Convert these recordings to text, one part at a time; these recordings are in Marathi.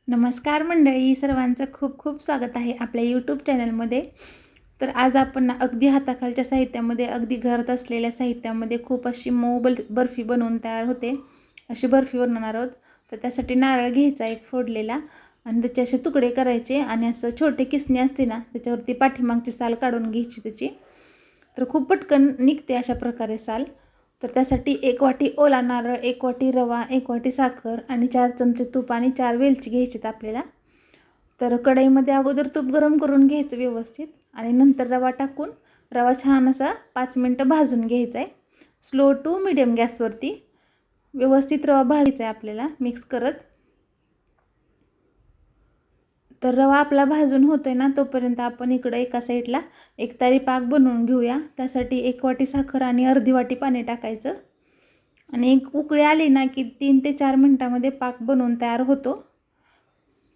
नमस्कार मंडळी, सर्वांचं खूप खूप स्वागत आहे आपल्या यूट्यूब चॅनलमध्ये. तर आज आपण ना अगदी हाताखालच्या साहित्यामध्ये, अगदी घरात असलेल्या साहित्यामध्ये खूप अशी मऊ बर्फी बनवून तयार होते, अशी बर्फी बनवणार आहोत. तर त्यासाठी नारळ घ्यायचा एक फोडलेला आणि त्याचे असे तुकडे करायचे आणि असं छोटे किसणी असते ना, त्याच्यावरती पाठीमागची साल काढून घ्यायची त्याची. तर खूप पटकन निघते अशा प्रकारे साल. तर त्यासाठी 1 वाटी ओला नारळ, 1 वाटी रवा, 1 वाटी साखर आणि 4 चमचे तूप आणि 4 वेलची घ्यायचीत आपल्याला. तर कढईमध्ये अगोदर तूप गरम करून घ्यायचं व्यवस्थित आणि नंतर रवा टाकून रवा छान असा 5 मिनटं भाजून घ्यायचा आहे. स्लो टू मीडियम गॅसवरती व्यवस्थित रवा भाजायचा आहे आपल्याला मिक्स करत. तर रवा आपला भाजून होतोय ना, तोपर्यंत आपण इकडं एका साईडला एक तारी पाक बनवून घेऊया. त्यासाठी 1 वाटी साखर आणि अर्धी वाटी पाणी टाकायचं आणि एक उकळी आली ना की 3 ते 4 मिनटामध्ये पाक बनवून तयार होतो.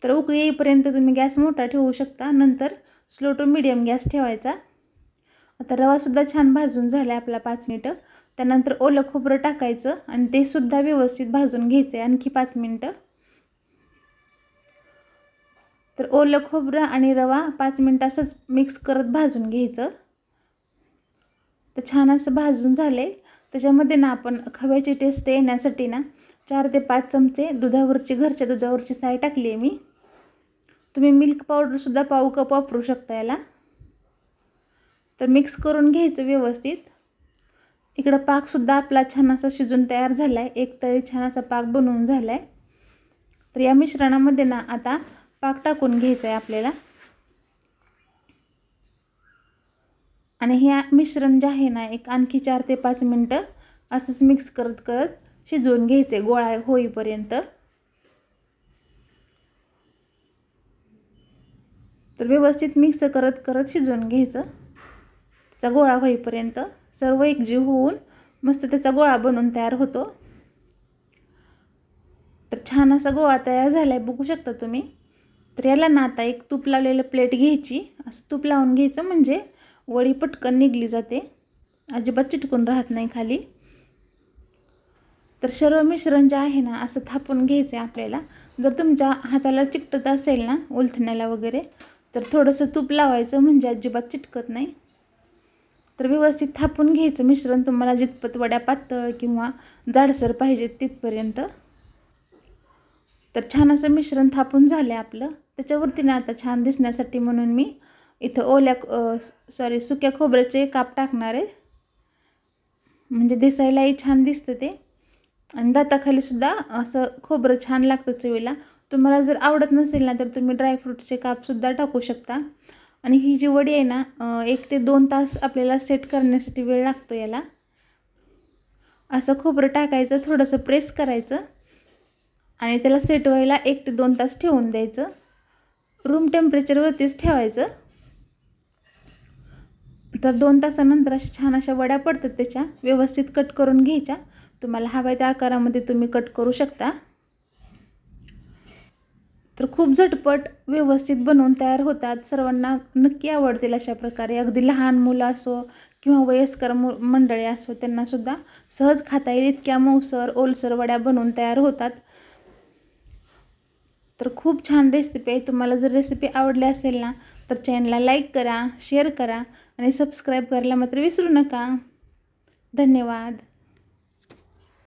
तर उकळी येईपर्यंत तुम्ही गॅस मोठा ठेवू शकता, नंतर स्लो टू मीडियम गॅस ठेवायचा. आता रवासुद्धा छान भाजून झाला आपला 5 मिनटं. त्यानंतर ओलं खोबरं टाकायचं आणि ते सुद्धा व्यवस्थित भाजून घ्यायचं आहे आणखी 5 मिनटं. तर ओलं खोबरं आणि रवा 5 मिनटं असंच मिक्स करत भाजून घ्यायचं. तर छान असं भाजून झाले. त्याच्यामध्ये ना आपण खव्याची टेस्ट येण्यासाठी ना 4 ते 5 चमचे घरच्या दुधावरची साय टाकली आहे मी. तुम्ही मिल्क पावडरसुद्धा पाव कप वापरू शकता याला. तर मिक्स करून घ्यायचं व्यवस्थित. इकडं पाकसुद्धा आपला छान असा शिजून तयार झाला आहे. एक तरी छान असा पाक बनवून झाला आहे. तर या मिश्रणामध्ये ना आता पाक टाकून घ्यायचं आहे आपल्याला आणि हे मिश्रण जे आहे ना एक आणखी 4 ते 5 मिनटं असंच मिक्स करत करत शिजवून घ्यायचे गोळा होईपर्यंत. तर व्यवस्थित मिक्स करत करत शिजवून घ्यायचं त्याचा गोळा होईपर्यंत. सर्व एकजीव होऊन मस्त त्याचा गोळा बनवून तयार होतो. तर छान असा गोळा तयार झाला आहे, बघू शकता तुम्ही. तर याला ना आता एक तूप लावलेलं प्लेट घ्यायची, असं तूप लावून घ्यायचं म्हणजे वडी पटकन निघली जाते, अजिबात चिटकून राहत नाही खाली. तर सर्व मिश्रण जे आहे ना असं थापून घ्यायचं आहे आपल्याला. जर तुमच्या हाताला चिकटत असेल ना उलथण्याला वगैरे, तर थोडंसं तूप लावायचं म्हणजे अजिबात चिटकत नाही. तर व्यवस्थित थापून घ्यायचं मिश्रण, तुम्हाला जितपत वड्या पातळ किंवा जाडसर पाहिजेत तिथपर्यंत. तर छान असं मिश्रण थापून झालं आपलं. त्याच्यावरती ना आता छान दिसण्यासाठी म्हणून मी इथं सुक्या खोबऱ्याचे काप टाकणार आहे, म्हणजे दिसायलाही छान दिसतं ते आणि दाताखाली सुद्धा असं खोबरं छान लागतं चवीला. तुम्हाला जर आवडत नसेल ना तर तुम्ही ड्रायफ्रूटचे कापसुद्धा टाकू शकता. आणि ही जी वडी आहे ना 1 ते 2 तास आपल्याला सेट करण्यासाठी वेळ लागतो याला. असं खोबरं टाकायचं, थोडंसं प्रेस करायचं आणि त्याला सेट व्हायला 1 ते 2 तास ठेवून द्यायचं. रूम टेम्परेचरवरतीच ठेवायचं. तर 2 तासानंतर छान अशा वड्या पडतात त्याच्या. व्यवस्थित कट करून घ्यायच्या. तुम्हाला हव्या त्या आकारामध्ये तुम्ही कट करू शकता. तर खूप झटपट व्यवस्थित बनवून तयार होतात. सर्वांना नक्की आवडतील अशा प्रकारे. अगदी लहान मुलं असो किंवा वयस्कर मंडळी असो त्यांनासुद्धा सहज खाता येईल इतक्या मऊसर ओलसर वड्या बनवून तयार होतात. तर खूप छान रेसिपी आहे. तुम्हाला जर रेसिपी आवडली असेल ना तर चॅनलला लाईक करा, शेअर करा आणि सबस्क्राईब करायला मात्र विसरू नका. धन्यवाद.